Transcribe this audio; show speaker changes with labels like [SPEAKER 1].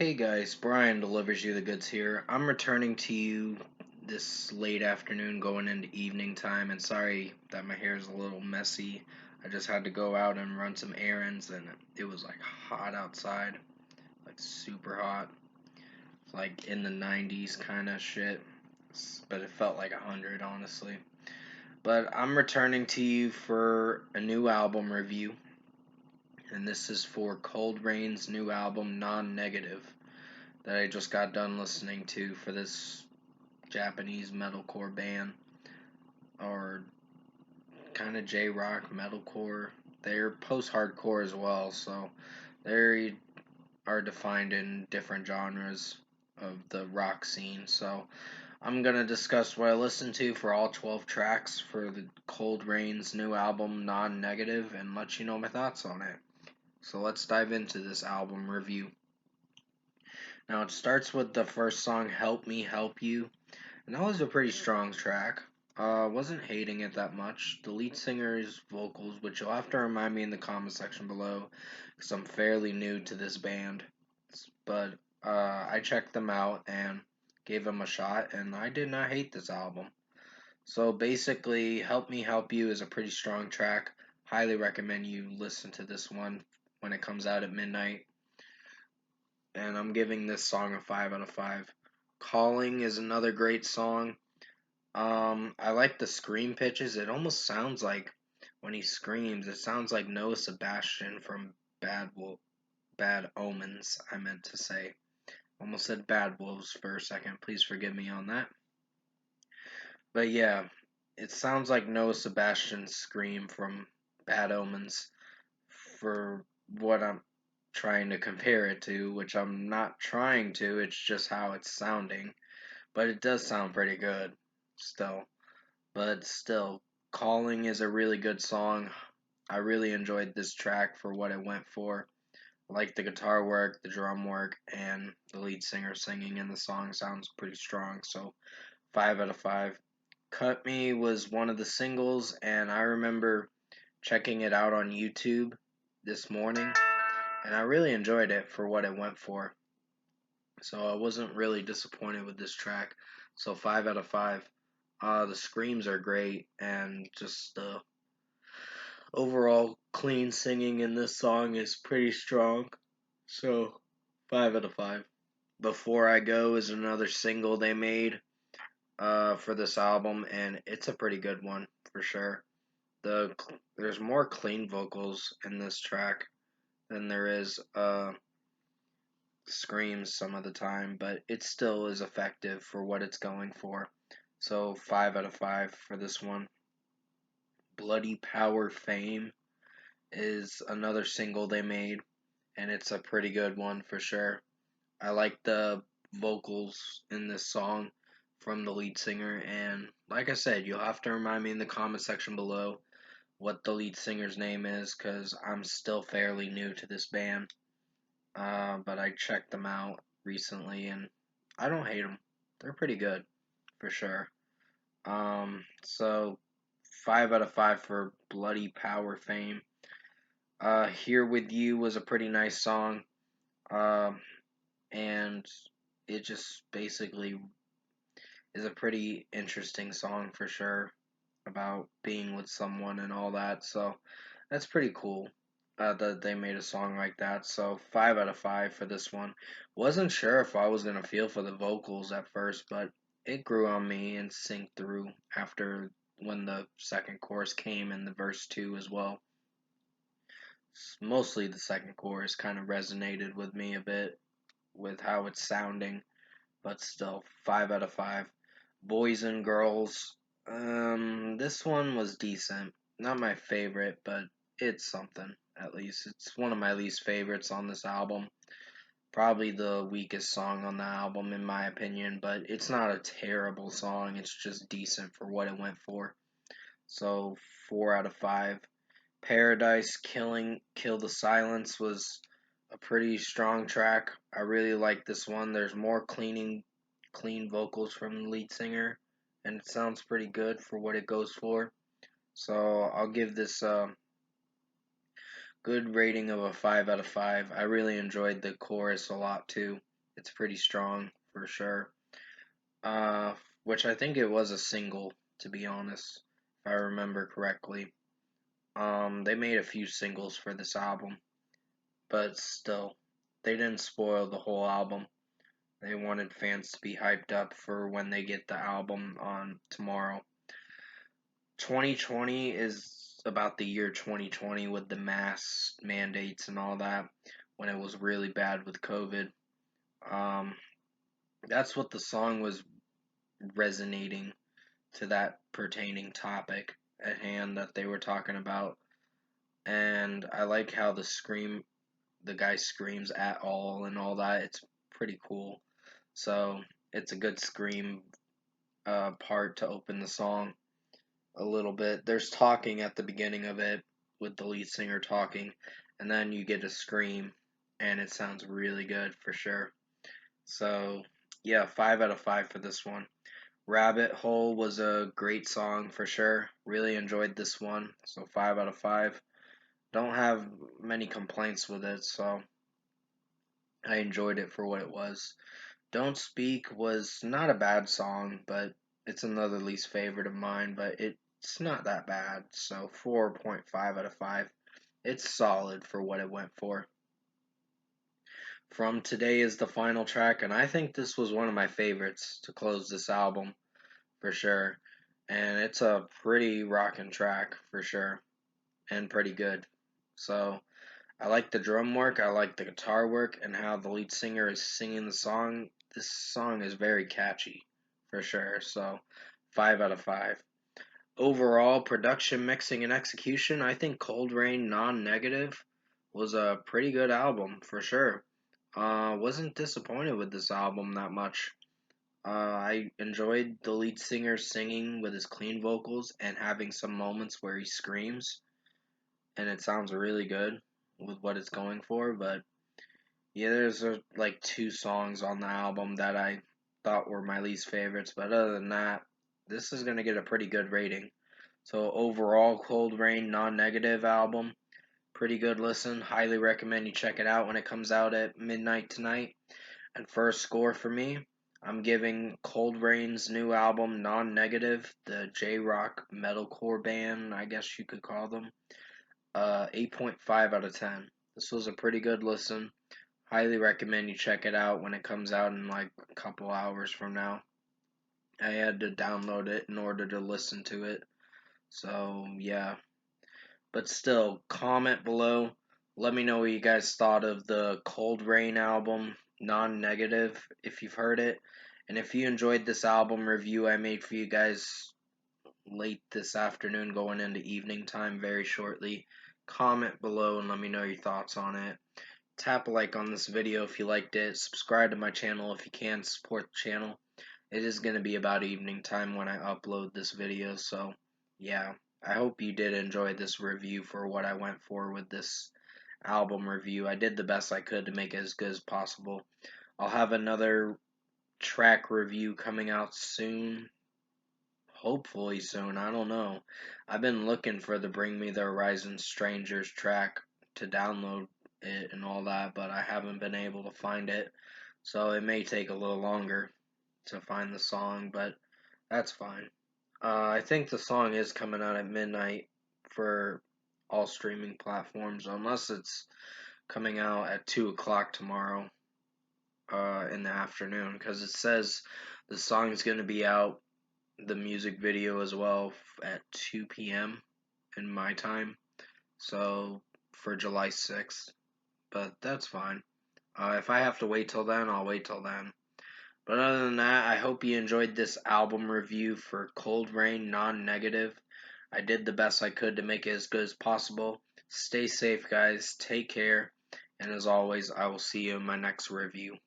[SPEAKER 1] Hey guys, Brian delivers you the goods here. I'm returning to you this late afternoon going into evening time, and sorry that my hair is a little messy. I just had to go out and run some errands, and it was like hot outside, like super hot, like in the 90s kind of shit, but it felt like 100 honestly. But I'm returning to you for a new album review, and this is for Coldrain's new album, Nonnegative, that I just got done listening to for this Japanese metalcore band, or kind of J-rock metalcore. They're post-hardcore as well, so they are defined in different genres of the rock scene. So I'm gonna discuss what I listened to for all 12 tracks for the Cold Rain's new album, Non-Negative, and let you know my thoughts on it. So let's dive into this album review. Now it starts with the first song, Help Me Help You. And that was a pretty strong track. Wasn't hating it that much. The lead singer's vocals, which you'll have to remind me in the comment section below, because I'm fairly new to this band. But I checked them out and gave them a shot, and I did not hate this album. So basically, Help Me Help You is a pretty strong track. Highly recommend you listen to this one when it comes out at midnight. And I'm giving this song a 5 out of 5. Calling is another great song. I like the scream pitches. It almost sounds like when he screams, it sounds like Noah Sebastian from Bad Omens. I meant to say, almost said Bad Wolves for a second. Please forgive me on that. But yeah, it sounds like Noah Sebastian's scream from Bad Omens for what I'm trying to compare it to, which I'm not trying to. It's just how it's sounding, but it does sound pretty good still. But still, Calling is a really good song. I really enjoyed this track for what it went for. I like the guitar work, the drum work, and the lead singer singing in the song sounds pretty strong. So, 5 out of 5. Cut Me was one of the singles, and I remember checking it out on YouTube this morning, and I really enjoyed it for what it went for. So, I wasn't really disappointed with this track. So, 5 out of 5. The screams are great, and just the overall clean singing in this song is pretty strong. So, 5 out of 5. Before I Go is another single they made for this album, and it's a pretty good one for sure. There's more clean vocals in this track than there is screams some of the time, but it still is effective for what it's going for. So 5 out of 5 for this one. Bloody Power Fame is another single they made, and it's a pretty good one for sure. I like the vocals in this song from the lead singer, and like I said, you'll have to remind me in the comment section below what the lead singer's name is, because I'm still fairly new to this band. But I checked them out recently, and I don't hate them. They're pretty good, for sure. So 5 out of 5 for Bloody Power Fame. Here With You was a pretty nice song. And it just basically is a pretty interesting song for sure about being with someone and all that. So that's pretty cool that they made a song like that. So 5 out of 5 for this one. Wasn't sure if I was gonna feel for the vocals at first, but it grew on me and synced through after when the second chorus came and the verse 2 as well. Mostly the second chorus kind of resonated with me a bit with how it's sounding, but still 5 out of 5. Boys and Girls, this one was decent. Not my favorite, but it's something at least. It's one of my least favorites on this album. Probably the weakest song on the album in my opinion, but it's not a terrible song. It's just decent for what it went for. So 4 out of 5. Paradise Kill the Silence was a pretty strong track. I really like this one. There's more clean vocals from the lead singer, and it sounds pretty good for what it goes for. So I'll give this a good rating of a 5 out of 5. I really enjoyed the chorus a lot too. It's pretty strong for sure. Uh, which I think it was a single, to be honest, if I remember correctly. They made a few singles for this album, but still, they didn't spoil the whole album. They wanted fans to be hyped up for when they get the album on tomorrow. 2020 is about the year 2020 with the mask mandates and all that, when it was really bad with COVID. Um, that's what the song was resonating to, that pertaining topic at hand that they were talking about. And I like how the guy screams at all and all that. It's pretty cool. So it's a good scream part to open the song a little bit. There's talking at the beginning of it with the lead singer talking, and then you get a scream, and it sounds really good for sure. So yeah, 5 out of 5 for this one. Rabbit Hole was a great song for sure. Really enjoyed this one. So 5 out of 5. Don't have many complaints with it, so I enjoyed it for what it was. Don't Speak was not a bad song, but it's another least favorite of mine, but it's not that bad. So 4.5 out of 5. It's solid for what it went for. From Today is the final track, and I think this was one of my favorites to close this album for sure. And it's a pretty rockin' track for sure, and pretty good. So I like the drum work, I like the guitar work, and how the lead singer is singing the song. This song is very catchy, for sure. So, 5 out of 5. Overall, production, mixing, and execution, I think Coldrain Non-Negative was a pretty good album, for sure. Wasn't disappointed with this album that much. I enjoyed the lead singer singing with his clean vocals and having some moments where he screams, and it sounds really good with what it's going for. But yeah, there's like 2 songs on the album that I thought were my least favorites, but other than that, this is gonna get a pretty good rating. So overall, Cold Rain Non-Negative album, pretty good listen. Highly recommend you check it out when it comes out at midnight tonight. And first score for me, I'm giving Cold Rain's new album Non-Negative, the J-rock metalcore band, I guess you could call them, 8.5 out of 10. This was a pretty good listen. Highly recommend you check it out when it comes out in like a couple hours from now. I had to download it in order to listen to it. So, yeah. But still, comment below. Let me know what you guys thought of the Cold Rain album, Non-Negative, if you've heard it. And if you enjoyed this album review I made for you guys late this afternoon, going into evening time very shortly, comment below and let me know your thoughts on it. Tap a like on this video if you liked it. Subscribe to my channel if you can. Support the channel. It is going to be about evening time when I upload this video. So, yeah. I hope you did enjoy this review for what I went for with this album review. I did the best I could to make it as good as possible. I'll have another track review coming out soon. Hopefully soon. I don't know. I've been looking for the Bring Me the Horizon Strangers track to download it and all that, but I haven't been able to find it. So it may take a little longer to find the song, but that's fine. I think the song is coming out at midnight for all streaming platforms, unless it's coming out at 2 o'clock tomorrow in the afternoon, because it says the song is going to be out, the music video as well, at 2 p.m. in my time, so for July 6th, but that's fine. If I have to wait till then, I'll wait till then. But other than that, I hope you enjoyed this album review for Cold Rain Non-Negative. I did the best I could to make it as good as possible. Stay safe, guys. Take care. And as always, I will see you in my next review.